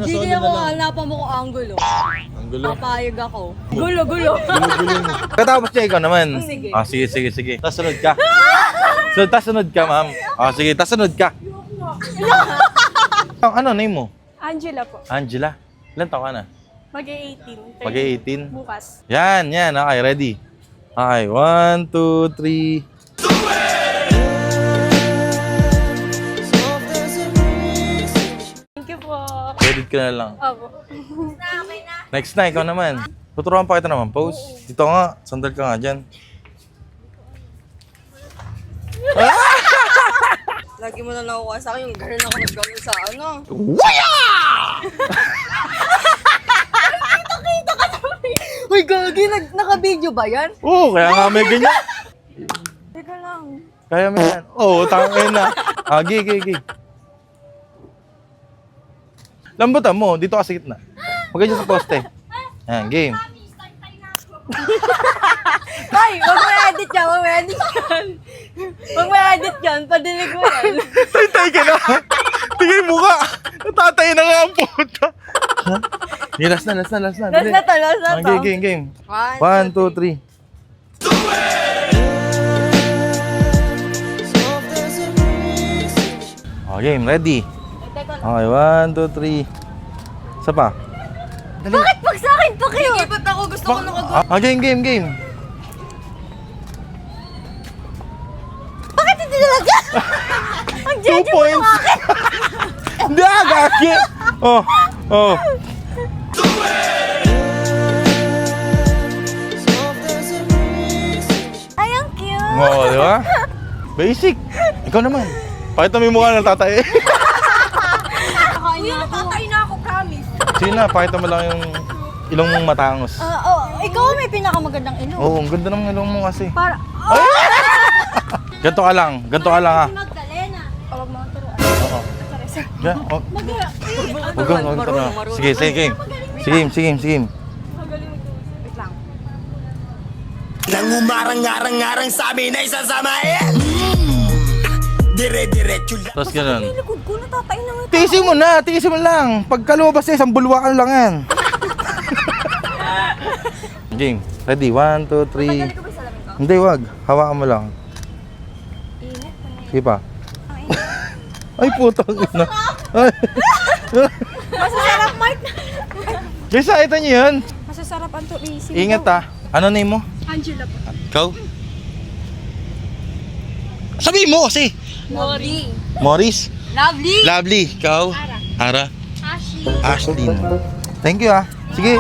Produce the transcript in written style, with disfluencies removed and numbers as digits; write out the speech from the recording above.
Gigi ako, hanapan mo ko angulo. Angulo? Papayag ako. Gulo. Katapos niya, ikaw naman. Sige. Sige. Tas sunod ka. Sunod ka, ma'am. Sige, tas sunod ka. Ano name mo? Angela po. Angela. Ilan taon ka na? Mag-18. Mag-18? Bukas. Yan. Okay, ready. Okay, 1, 2, 3. Thank you po. Edit ka na lang. Opo. Next na, ikaw naman. Tuturuan pa kita naman. Pose. Dito nga. Sandal ka nga dyan. Lagi mo na nakuha sa akin yung gano'n ako naggawin sa ano. Waya! Kita ka namin. Uy, gagi, naka-video ba yan? Oo, kaya nga may ganyan. Teka lang. Kaya mo yan. Tangin na. Gi. Lambutan mo. Dito ka sa gitna. Huwag ka dyan sa poste. Ayan, game. Ay, wag mo edit yan. Wag mo edit yan. Padinig mo yan. Tay ka na. Tingin mo ka. Natatay na nga ang puta. Last na. Last na to. Game. 1, 2, 3. Game, ready. Okay, 1, 2, 3. Isa pa. Bakit pag sa akin pa kayo? Sige, ba't ako gusto ko nakagawa? Game. Bakit hindi talaga? Ang 2 jeje mo points. ng akin. Hindi, gagi. Oh. Ay, ang cute. Oo, di ba? Basic. Ikaw naman. Pakita mo yung mukha ng tatay. Kuya, natatay na ako, promise. Sige na, pakita mo lang yung ilong mong matangos. Ikaw may pinakamagandang ilong. Oo, ang ganda ng ilong mo kasi. Para, Ganto ka lang ha. Magdalena. Huwag mo turuan. Oo. Yan, oh. Huwag kang na. Sige. Sige. Magaling mo. Wait lang. Nang umarang-arang-arang sabi na isasamahin. Dire-diretso lang. Tapos ganun. Likod ko, natatay na nga. Tiisin mo lang. Pagka lumabas isang bulwakan lang yan. Game. Ready? 1, 2, 3. Tagali ko ba sa lamin ko? Hindi, wag. Hawakan mo lang. Init. Sige pa. Ay, putang ina. Ay. Masasarap, Mark. Guys, ito niyo yun. Masasarap ang tourism. Ingat ha. Ano name mo? Angela po. Ikaw? Sabihin mo kasi. Lovely. Morris? Lovely. Lovely. Ikaw? Ara? Ashley. Ashlyn. Thank you ha. Sige.